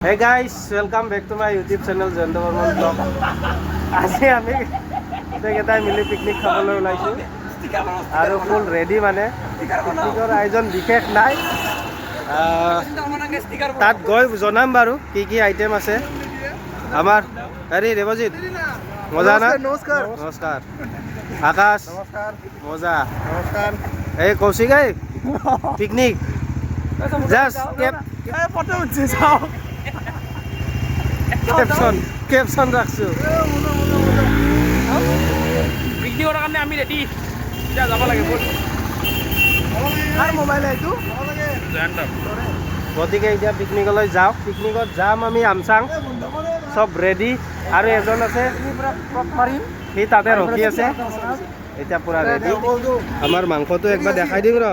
Hey guys, welcome back to my YouTube channel Jayanta Barman Vlog. আজি আমি গোটেইকেইটাই মিলি পিকনিক খাবলৈ ওলাইছোঁ আৰু ফুল ৰেডি মানে পিকনিকৰ আয়োজন বিশেষ নাই তাত গৈ জনাম বাৰু কি কি আইটেম আছে আমাৰ হেৰি দেৱজিৎ মজা না নমস্কাৰ নমস্কাৰ আকাশ নমস্কাৰ মজা নমস্কাৰ এই কৌশিক পিকনিক জাষ্ট ফটো উঠছে চাও কেপশন রাখছো ভিডিওর কারণে আমি রেডি যা যাব লাগে বল আর মোবাইল আইতো গতিকে এতিয়া পিকনিকলৈ যাওঁ পিকনিকত যাম আমি আমচাং সব ৰেডি আৰু এজন আছে সি তাতে ৰখি আছে এতিয়া পুৰা ৰেডি আমাৰ মাংসটো একবাৰ দেখাই দিম ৰ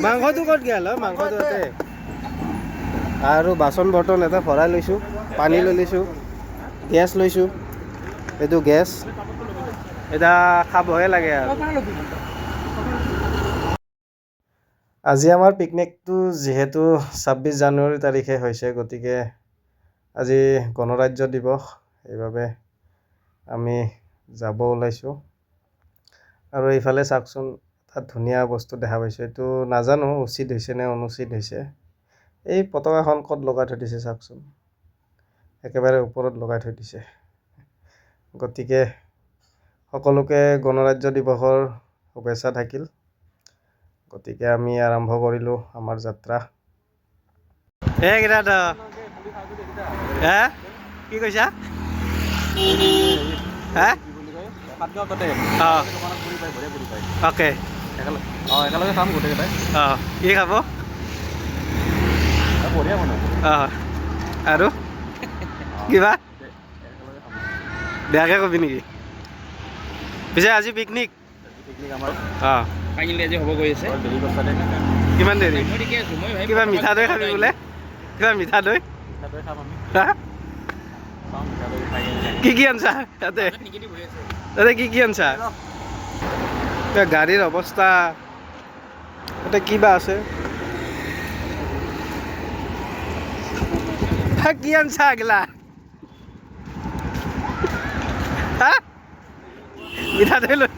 মাংসটো ক'ত গেল মাংসটো আছে আৰু বাচন বৰ্তন এটা ভৰাই লৈছোঁ পানী লৈ লৈছোঁ গেছ লৈছোঁ এইটো গেছ এটা খাবহে লাগে আৰু আজি আমাৰ পিকনিকটো যিহেতু 26 জানুৱাৰী তাৰিখে হৈছে গতিকে আজি গণৰাজ্য দিৱস সেইবাবে আমি যাব ওলাইছোঁ আৰু এইফালে চাওকচোন তাত ধুনীয়া বস্তু দেখা পাইছোঁ এইটো নাজানো উচিত হৈছে নে অনুচিত হৈছে এই পতাকাখন ক'ত লগাই থৈ দিছে চাওকচোন একেবাৰে ওপৰত লগাই থৈ দিছে গতিকে সকলোকে গণৰাজ্য দিৱসৰ শুভেচ্ছা থাকিল গতিকে আমি আৰম্ভ কৰিলোঁ আমাৰ যাত্ৰা কিটা কি কৈছা অ'কে একেলগে খাম গোটেইকেইটাই কি খাব আৰু কিবা বেয়াকৈ কবি নেকি পিছে আজি পিকনিক আজি হ'ব গৈ আছে কিমান দেৰি কিবা মিঠা দৈ খাবি বোলে কিবা মিঠা দৈ কি কি আনছা তাতে কি আনছা গাড়ীৰ অৱস্থা তাতে কিবা আছে কি আনছা আগলা মিঠা দৈ লৈ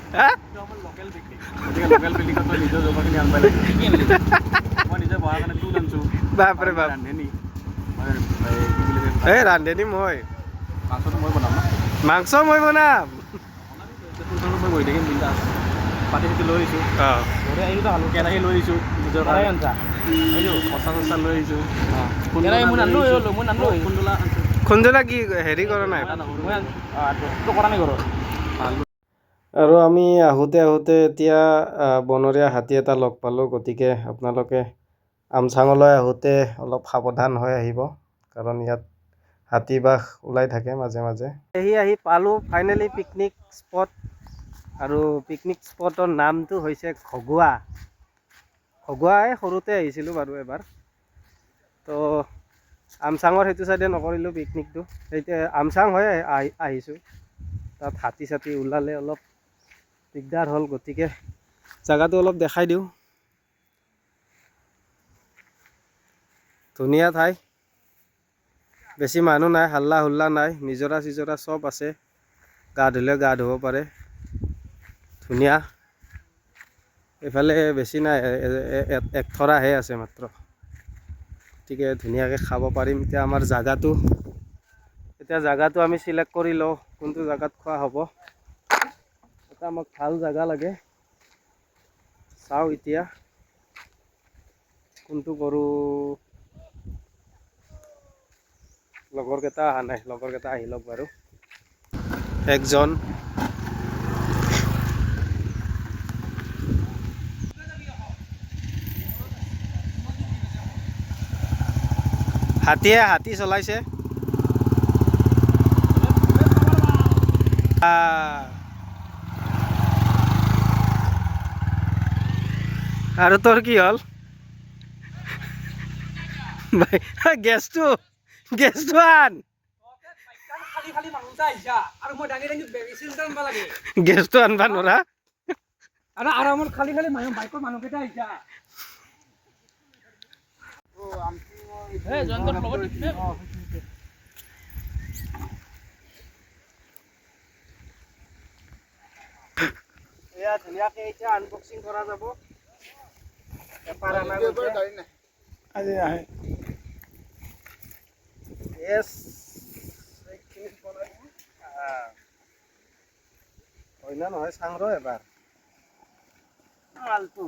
বাপৰে বাপ এই ৰান্ধনি মই মাংস মই বনাম পাতি চাতি লৈ আহিছোঁ কেৰাহী লৈ আহিছোঁ নিজৰ লৈ আহিছোঁ খুন্দলা কি হেৰি কৰা নাই আৰু আমি আহোঁতে এতিয়া বনৰীয়া হাতী এটা লগ পালোঁ গতিকে আপোনালোকে আমচাঙলৈ আহোঁতে অলপ সাৱধান হৈ আহিব কাৰণ ইয়াত হাতী বাঘ ওলাই থাকে মাজে মাজে আহি পালোঁ ফাইনেলি পিকনিক স্পট আৰু পিকনিক স্পটৰ নামটো হৈছে খগুৱা সৰুতে আহিছিলোঁ বাৰু এবাৰ তো আমচাঙৰ সেইটো চাইডে নকৰিলোঁ পিকনিকটো সেইটো আমচাং হৈ আহিছোঁ তাত হাতী চাতি ওলালে অলপ দিগদাৰ হ'ল গতিকে জেগাটো অলপ দেখাই দিওঁ ধুনীয়া ঠাই বেছি মানুহ নাই হাল্লা হুল্লা নাই নিজৰা চিজৰা চব আছে গা ধুলে গা ধুব পাৰে ধুনীয়া এইফালে বেছি নাই একথৰাহে আছে মাত্ৰ গতিকে ধুনীয়াকৈ খাব পাৰিম এতিয়া আমাৰ জাগাটো আমি চিলেক্ট কৰি লওঁ কোনটো জাগাত খোৱা হ'ব এটা আমাক ভাল জাগা লাগে চাওঁ এতিয়া কোনটো কৰোঁ লগৰকেইটা অহা নাই লগৰকেইটা আহি লওক বাৰু একজন হাতী চলাইছে আৰু তোৰ কি হ'ল গেছটো আন গেছটো আনবা নোৱাৰা আৰু আৰামত খালি বাইকৰ মানুহকেইটা আহিছা Hey, jangan terlalu ধুনীয়াকে এতিয়া আনবক্সিং কৰা যাব এপাৰ আনা গৈছে আজি আহে এছ হয় না নহয় চাং ৰ এবাৰ আলটো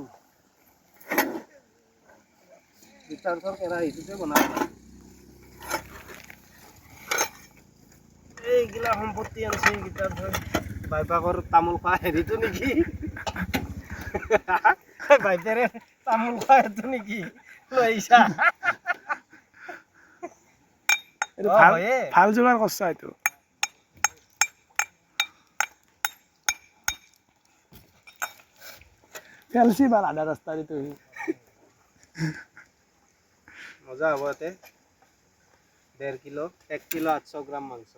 বিটাৰছৰ কেৰাহীটোতে বনাব এইগিলা সম্পত্তি আনছে বিটাৰছৰ বাইপাকৰ তামোল খোৱা হেৰিটো নেকি বাইপেৰে তামোল খোৱা হেৰিটো নেকি লৈ আহিছা এইটো ভাল ভাল যোগাৰ কৰছা এইটো ফেলছি বাৰ আধা ৰাস্তা দিতো মজা হ'ব ইয়াতে 1.5 কিলো 1 কিলো 800 গ্ৰাম মাংস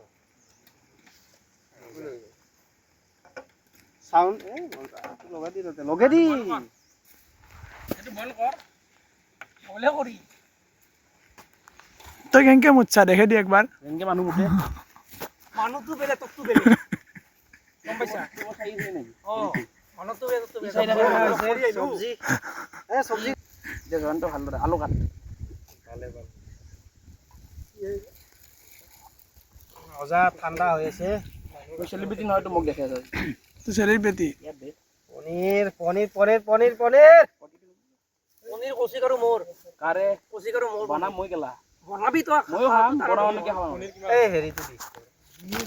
সাউন্ড লগাই দি তাতে লগাই দি এইটো বল কৰ বলে কৰি তই কেনকে মুচ্ছা দেখে দি একবাৰ কেনকে মানুহ মুঠে মানুহটো বেলে তকটো বেলে গম পাইছা তোৰ খাই আছে নেকি মানুহটো বেলে তকটো বেলে সবজি সবজি যে জনটো ভাল দৰে আলু কাট ভালে ভাল মজা ঠাণ্ডা হৈ আছে সেলিব্ৰিটি নহয় তো মোক দেখে আছে তো সেলিব্ৰিটি পনীৰ পনীৰ পনীৰ পনীৰ পনীৰ পনীৰ কচি কৰো মোৰ কাৰে কচি কৰো মোৰ বনাম মই কেলা বনাবি তো মই খাম বনাও নেকি খাম এই হেৰিটো দি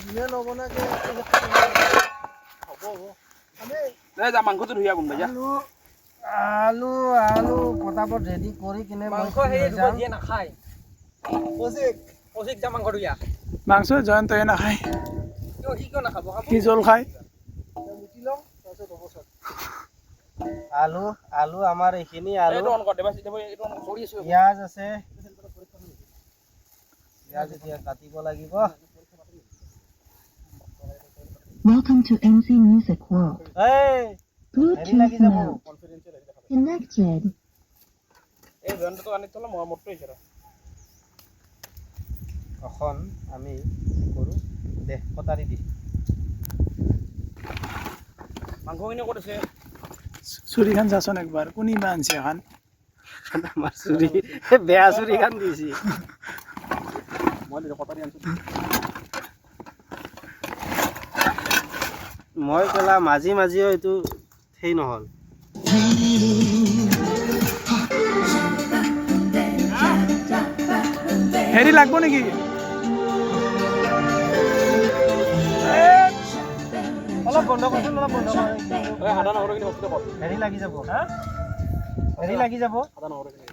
দিনে নবনাকে হ'ব আমি দে যা মাংসটো ধুইয়া গুম যা আলু আলু পটাপট ৰেডি কৰি কিনে মাংস হেৰি দিয়ে নাখায় কচিক যা মাংস ধুইয়া মাংস জয়ন্তই নাখায় কিয় কি কিয় নাখাব খাব কি জল খায় আলু আলু আমাৰ এইখিনি আলু এইটো অন কৰ দেবা এইটো অন কৰি আছো পিয়াজ আছে পিয়াজ এতিয়া কাটিব লাগিব Welcome to MC Music World. এই হেৰি লাগি Bluetooth যাব mode connected. এই জয়ন্তটো আনি তলা মই মটটো হৈছে এখন আমি কৰো দে কটাৰি দি মাংসখিনি ক'ত আছে চুৰিখান চাচোন একবাৰ কোনি বা আনছে এখন আমাৰ চুৰি বেয়া চুৰি খান দিছি মই কটাৰি আনছো মই কলা মাজি মাজিও এইটো সেই নহল হেৰি লাগব নেকি অলপ বন্ধ কৰচোন অলপ বন্ধ কৰ এই হাদা নহৰুখিনি বস্তু কৰ হেৰি লাগি যাব হেৰি লাগি যাব হাদা নহৰুখিনি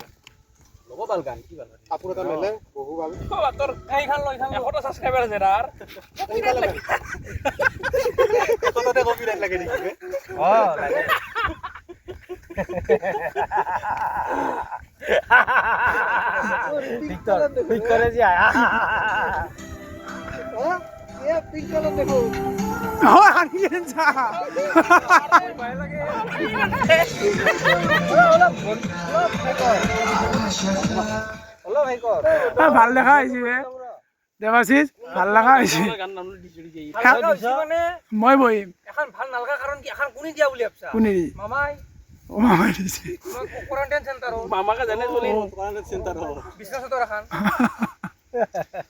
ল'ব ভাল গান কি ভাল কাপোৰ এটা মেলে বহু ভাল তোৰ এইখান লৈ এইখান 100টা সাবস্ক্ৰাইবাৰ আছে তাৰ কততে কপিৰাইট লাগে নেকি লাগে পিকৰে যি আয়া এ পিকৰে দেখো হানি গেন যা ভয় লাগে অলপ ভাই কৰ ভাল দেখা হৈছে দেৱাশিষ ভাল লগা হৈছে মই বহিম এখন ভাল নালগা কাৰণ কি এখন কোনি দিয়া বুলি ভাবছা কোনি মামাই ও মামাই দিছে কোৱাৰেণ্টাইন চেণ্টাৰ মামাকে জানে চলি কোৱাৰেণ্টাইন চেণ্টাৰ বিশ্বনাথত এখন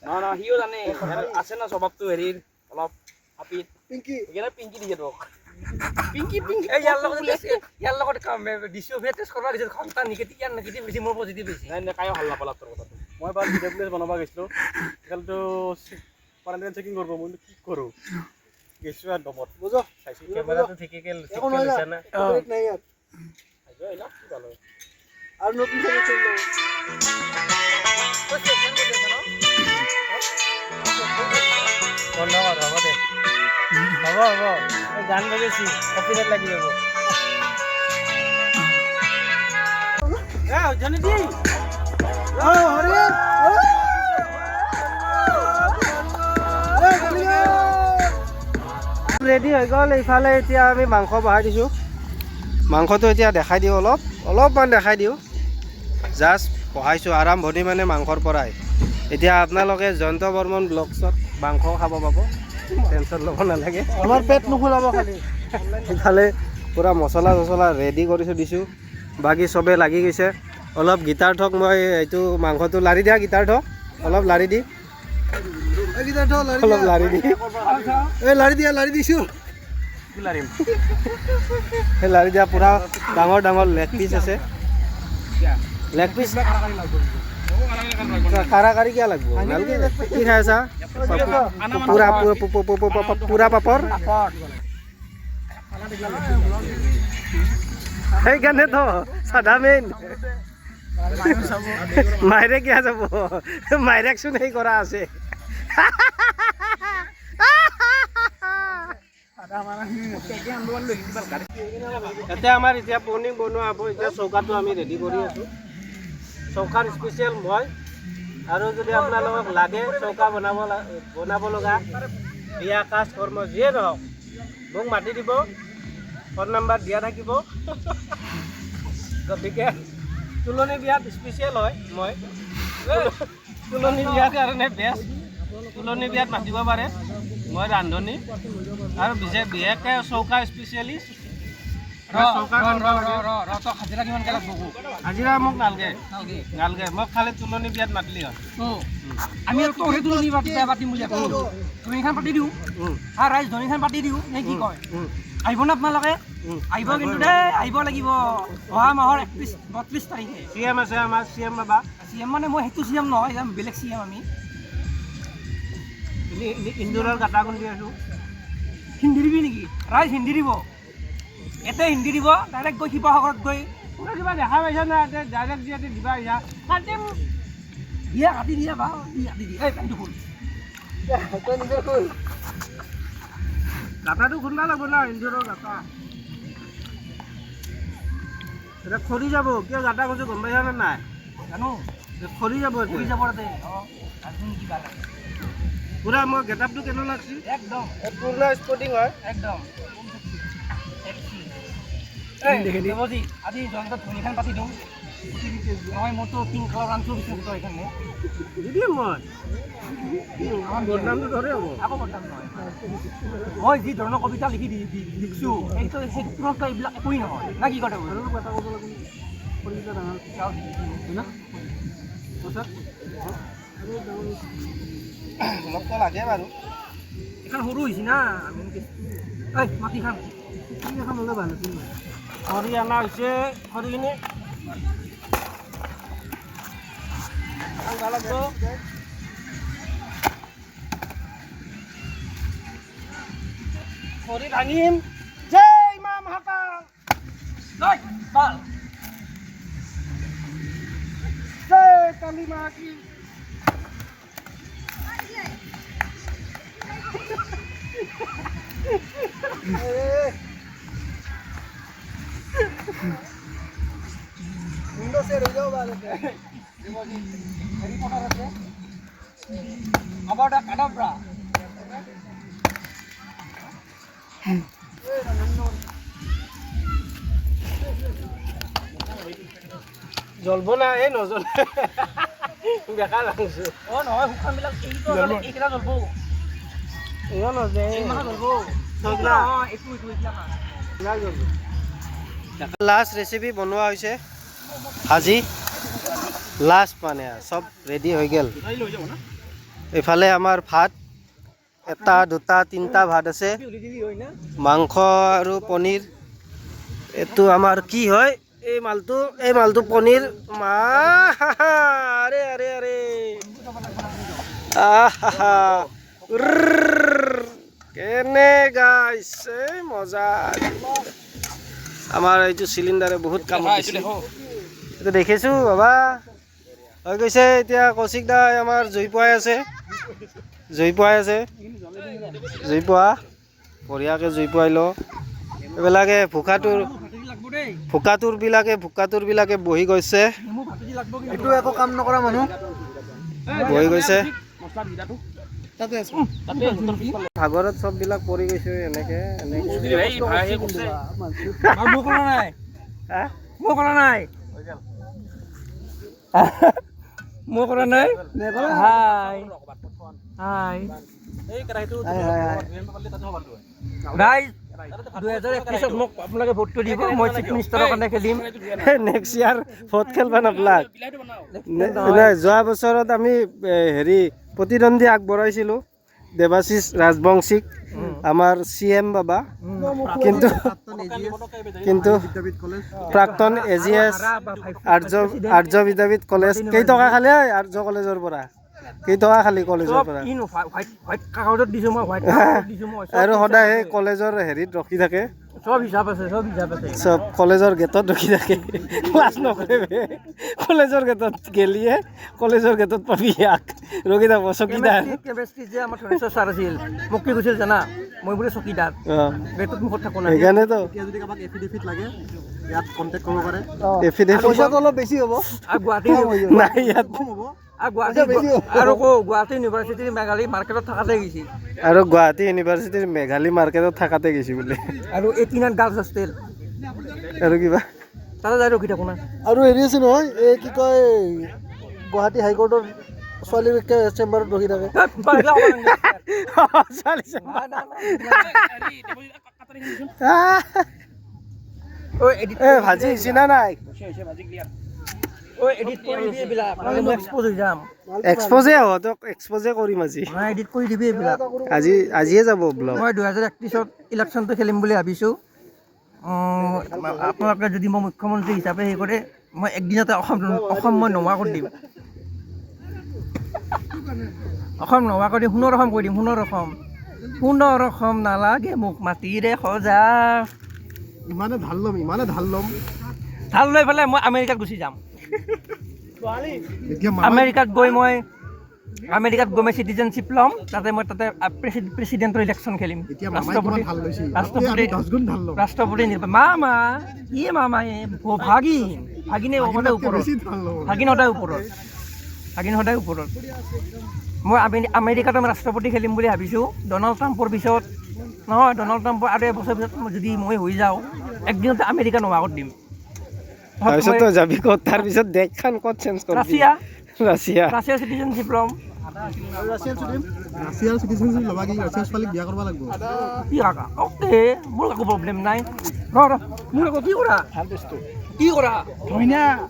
না না হিও জানে আছে না স্বভাৱটো হেৰিৰ অলপ হাপিত পিংকি এগেলা পিংকি দিয়ে তোক পিংকি পিংকি এই ইয়াৰ লগত কাম ডিসিও ভেটেছ কৰা দিছে ঘন্টা নিগেটিভ ইয়াৰ নিগেটিভ বেছি মোৰ পজিটিভ বেছি নাই নাই কায়ো ভাল নাপালা তোৰ কথা মই বাৰ ভিডিঅ' বনাব গৈছিলো কালটো কোৱাৰেণ্টাইন চেকিং কৰিব মই কি কৰো গেছু আর দমত বুঝো চাইছি ক্যামেরাটো ঠিকই কে লৈছে না অপারেট নাই আর আইজো এলা কি ভালো আর নতুন থেকে চলল বন্ধ কর হ'ব দে হ'ব হ'ব এই গান বাজেছি কপিৰাইট লাগি যাব জানি দি হৰি ৰেডি হৈ গ'ল এইফালে এতিয়া আমি মাংস বহাই দিছোঁ মাংসটো এতিয়া দেখাই দিওঁ অলপমান দেখাই দিওঁ জাষ্ট বহাইছোঁ আৰম্ভণি মানে মাংসৰ পৰাই এতিয়া আপোনালোকে জয়ন্ত বৰ্মন ব্লগছত মাংস খাব পাব টেনশ্যন ল'ব নালাগে আমাৰ পেট নুখুলাব খালি ইফালে পূৰা মছলা চছলা ৰেডি কৰি থৈ দিছোঁ বাকী চবে লাগি গৈছে অলপ গীটাৰ থক মই এইটো মাংসটো লাৰি দিয়া গীটাৰ থক অলপ লাৰি দি অলপ লাৰি দি এই লাৰি দিছোঁ সেই লাৰি দিয়া পূৰা ডাঙৰ ডাঙৰ লেগ পিচ আছে লেগ পিচ কাৰা কাৰি কিয় লাগব নালগে কি খাই আছা পূৰা পূৰা পাপৰ সেইকাৰণে তো চাদা মেইন মাইৰে কিয় যাব মাইৰেকচোন সেই কৰা আছে এতিয়া আমাৰ এতিয়া পনীৰ বনোৱা হ'ব এতিয়া চৌকাটো আমি ৰেডি কৰি আছোঁ চৌকাৰ স্পেচিয়েল মই আৰু যদি আপোনালোকক লাগে চৌকা বনাব লগা বিয়া কাজ কৰ্ম যিয়ে নহওক মোক মাতি দিব ফোন নাম্বাৰ দিয়া থাকিব গতিকে তুলনি বিয়াত স্পেচিয়েল হয় মই তুলনি বিয়াৰ কাৰণে বেষ্ট তুলনি বিয়াত মাতিব পাৰে মই ৰান্ধনি আৰু বিশেষকৈ চৌকা স্পেচিয়েলিষ্ট হাজিৰা মোক নালগে মোক খালি তুলনি বিয়াত মাতিলি হয় আমি তুলনি পাতিম বুলি ধনীখন পাতি দিওঁ ৰাইজ ধনীখন পাতি দিওঁ নে কি কয় আহিব না আপোনালোকে আহিব কিন্তু দেই আহিব লাগিব অহা মাহৰ 31 তাৰিখে CM আছে আমাৰ CM বাবা CM মানে মই সেইটো CM নহয় বেলেগ CM আমি ইন্দোৰৰ গাটা খুন্দি আছোঁ হিন্দী দিবি নেকি ৰাইজ হিন্দী দিব এতে হিন্দী দিব ডাইৰেক্ট গৈ শিৱসাগৰত গৈ কিবা দেখা পাইছা না ডাইৰেক্ট যিহেতু দিবা আহিছা কাটিম দিয়া কাটি দিয়া বা কাটি দিয়া এই পেণ্টটো খোল গাটাটো খুন্দা লাগব না ইন্দোৰৰ গাটা এতিয়া খৰি যাব কিয় গাটা কৈছোঁ গম পাইছা নে নাই জানো খৰি যাব তাতে কিবা লাগে পুৰা মই গেটআপটো কেনে লাগছি একদম পূৰ্ণ স্পৰ্টিং হয় একদম আজি জয়ন্তত ধনীখন পাতি দিওঁ নহয় মোৰতো পিংক কালাৰ আনছো বিচাৰিছোঁ সেইকাৰণে দিদি মই বদনামটো ধৰে হ'ব আকৌ বদনাম নহয় মই যি ধৰণৰ কবিতা লিখিছোঁ সেইটো তুৰন্ত এইবিলাক একোৱেই নহয় না কি কথা কথা ক'ব লাগিব খৰিটা ডাঙৰ অলপতো লাগে বাৰু এখন সৰু হৈছে না এই মাটিখন এখন হ'লে ভাল আছিল খৰি অনা হৈছে খৰিখিনি ভাল লাগিব খৰি ভাঙিম জয় মা মহাকাল ভাল জয় কালী মা কি about a cadabra. জ্বলব না এই নজ্বলে বেকাৰ ৰাখিছোঁ অঁ নহয় শুকানবিলাক এইকেইটা জ্বলব এয়া নজে এইমাহ জ্বলব অঁ এইটো লাষ্ট ৰেচিপি বনোৱা হৈছে আজি লাষ্ট মানে চব ৰেডি হৈ গ'ল এইফালে আমাৰ ভাত এটা দুটা তিনিটা ভাত আছে মাংস আৰু পনীৰ এইটো আমাৰ কি হয় এই মালটো পনীৰ মা আৰে আৰে আৰে আহা কেনে গাইছে মজা আমাৰ এইটো চিলিণ্ডাৰে বহুত কাম দিছে এইটো দেখিছোঁ বাবা হৈ গৈছে এতিয়া কৌশিক দা আমাৰ জুই পোৱাই আছে জুই পোৱা বঢ়িয়াকৈ জুই পোৱাই লওঁ এইবিলাকে ভোকাটোৰ বিলাকে বহি গৈছে এইটো একো কাম নকৰা মানুহ বহি গৈছে ভাগৰত চববিলাক পৰি গৈছে এনেকে মোৰ কৰা নাই 2031 মোক আপোনালোকে ভোটটো দিব মই চিফ মিনিষ্টাৰৰ কাৰণে খেলিম নেক্সট ইয়াৰ ভোট খেলবা নাপলাক নাই যোৱা বছৰত আমি হেৰি প্ৰতিদ্বন্দ্বী আগবঢ়াইছিলোঁ দেৱাশিষ ৰাজবংশীক আমাৰ CM বাবা কিন্তু প্ৰাক্তন AGS আৰ্য বিদ্যাপীঠ কলেজ কেইটকা খালে আৰ্য কলেজৰ পৰা কেইটকা খালি কলেজৰ পৰা হোৱাইট কাগজত দিছোঁ মই হোৱাইট দিছোঁ মই আৰু সদায় সেই কলেজৰ হেৰিত ৰখি থাকে চব হিচাপ আছে চব কলেজৰ গেটত ৰখি থাকে ক্লাছ নকৰে কলেজৰ গেটত গেলিয়ে কলেজৰ গেটত পাবি ইয়াক ৰখি থাকব চকীদাৰ কেমেষ্ট্ৰি যে আমাৰ ধনেশ্বৰ ছাৰ আছিল মোক কি কৈছিল জানা মই বোলে চকীদাৰ গেটত মুখত থাকোঁ না সেইকাৰণেতো যদি কাৰোবাক এফিডেভিট লাগে ইয়াত কণ্টেক্ট কৰিব পাৰে এফিডেভিট পইচাটো অলপ বেছি হ'ব আৰু গুৱাহাটী নাই ইয়াত আৰু গুৱাহাটী ইউনিভাৰ্চিটিৰ মেঘালী মাৰ্কেটত থাকাতে গৈছিল আৰু গুৱাহাটী ইউনিভাৰ্চিটিৰ মেঘালী মাৰ্কেটত থাকাতে গৈছি বোলে আৰু 18 গাৰ্লছ হোষ্টেল আৰু কিবা তাতে যাই ৰখি থাকোঁ না আৰু হেৰি আছে নহয় এই কি কয় গুৱাহাটী হাইকোৰ্টৰ ছোৱালী চেম্বাৰত ৰখি থাকে ভাজি হৈছে না নাই এক্সপ'জে তক এক্সপ'জে কৰিম এডিট কৰি দিবি এইবিলাক আজিয়ে যাব ব্লগ মই 2031 ইলেকশ্যনটো খেলিম বুলি ভাবিছোঁ আপোনালোকে যদি মই মুখ্যমন্ত্ৰী হিচাপে সেই কৰে মই একদিনতে অসম মই নোহোৱা কৰি দিম অসম নোহোৱা কৰি দিম সোণৰ অসম কৰি দিম সোণৰ অসম নালাগে মোক মাটিৰে সজা ইমানে ঢাল ল'ম ঢাল লৈ পেলাই মই আমেৰিকাত গুচি যাম আমেৰিকাত গৈ মই চিটিজেনশ্বিপ ল'ম তাতে মই প্ৰেচিডেণ্টৰ ইলেকশ্যন খেলিম ৰাষ্ট্ৰপতি নিৰ্বাচন মামা ভাগিনে সদায় ওপৰত মই আমেৰিকাত মই ৰাষ্ট্ৰপতি খেলিম বুলি ভাবিছোঁ ডনাল্ড ট্ৰাম্পৰ পিছত নহয় ডনাল্ড ট্ৰাম্পৰ আৰু এবছৰ পিছত যদি মই হৈ যাওঁ একদিনতে আমেৰিকা নোহোৱা কৰি দিম তাৰপিছত যাবি ক'ত তাৰপিছত দেশখন ক'ত চেঞ্জ কৰিবি ৰাছিয়া চিটিজেনশ্বিপ ল'ম ৰাছিয়াৰ চিটিজেনশ্বিপ ল'বা কি ৰাছিয়াৰ ছোৱালীক বিয়া কৰিব লাগিব কি কাকা অ'কে মোৰ একো প্ৰব্লেম নাই মোৰ আকৌ কি কৰা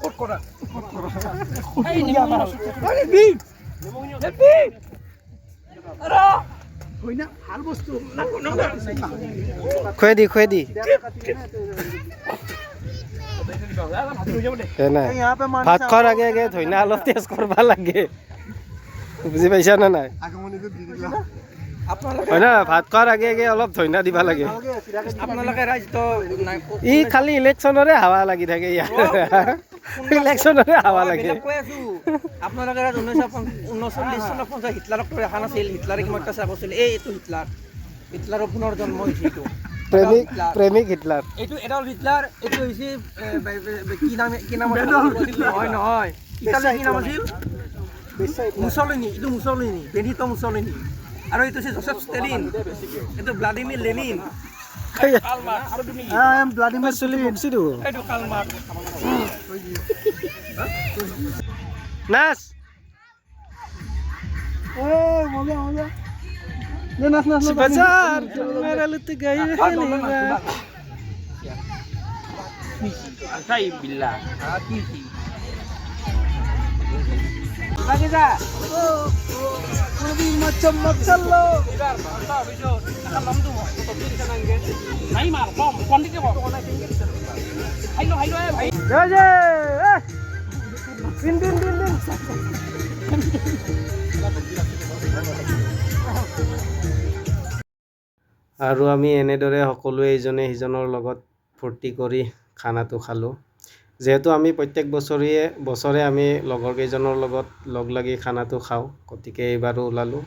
ক'ত কৰা ভাল বস্তু খুৱাই দি ভাত খোৱাৰ আগে আগে ধইনা অলপ টেষ্ট কৰিব লাগে বুজি পাইছা নে নাই হয় না ভাত খোৱাৰ আগে আগে অলপ ধইনা দিব লাগে আপোনালোকে ৰাইজটো ই খালি ইলেকশ্যনৰে হাৱা লাগি থাকে ইয়াৰ ইলেকশ্যনৰে হাৱা লাগে কৈ আছোঁ আপোনালোকে 1949 চনত 50 হিটলাৰক দেখা নাছিল হিটলাৰে কিমান অত্যাচাৰ কৰিছিল এইটো হিটলাৰৰ পুনৰ জন্ম হৈছে এইটো প্ৰেমিক হিটলাৰ এইটো এডল্ফ হিটলাৰ এইটো হৈছে কি নাম নহয় ইটালীৰ কি নাম আছিল মুছলিনী বেনিটো মুছলিনী আৰু এইটো হৈছে জোচেফ ষ্টেলিন এইটো ভ্লাদিমিৰ লেনিন ভ্লাদিমিৰ এইটো কাৰ্ল মাৰ্ক্স নাচ बाजार मेरा लुट गई Sai billah. Lagi जा. lebih macam makan lo नहीं मार बम क्वांटिटी बम हाइलो ए भाई जय दिन আৰু আমি এনেদৰে সকলোৱে ইজনে সিজনৰ লগত ফূৰ্তি কৰি খানাটো খালোঁ যেহেতু আমি প্ৰত্যেক বছৰে আমি লগৰ কেইজনৰ লগত লগ লাগি খানাটো খাওঁ গতিকে এইবাৰো ওলালোঁ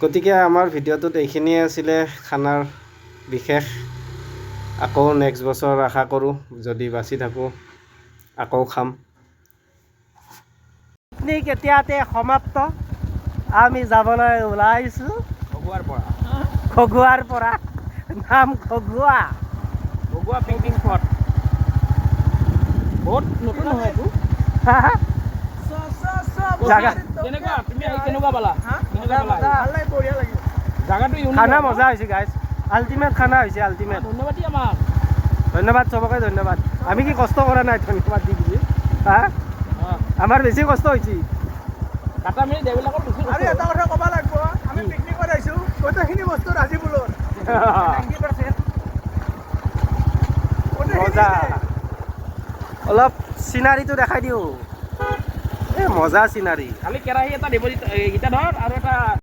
গতিকে আমাৰ ভিডিঅ'টোত এইখিনিয়ে আছিলে খানাৰ বিশেষ আকৌ নেক্সট বছৰ আশা কৰোঁ যদি বাচি থাকোঁ আকৌ খাম পিকনিক এতিয়াতে সমাপ্ত আমি যাবলৈ ওলাইছোঁ খগুৱাৰ পৰা নাম খগুৱা পিকনিক স্পট বহুত নতুন হয় এইটো জাগা কেনেকুৱা তুমি কেনেকুৱা পালা খানা মজা হৈছে গাইজ আল্টিমেট খানা হৈছে আল্টিমেট ধন্যবাদ আমাক ধন্যবাদ চবকে ধন্যবাদ আমি কি কষ্ট কৰা নাই ধন্যবাদ দি বুলি হা আমাৰ বেছি কষ্ট হৈছে কাটা মিলি দেবিলাকৰ বেছি আৰু এটা কথা ক'ব লাগিব আমি পিকনিকত আহিছোঁ গোটেইখিনি বস্তু ৰাজিবুলৰ মজা অলপ চিনাৰীটো দেখাই দিওঁ এই মজা চিনাৰী খালি কেৰাহী এটা দিব এইকেইটা ধৰ আৰু এটা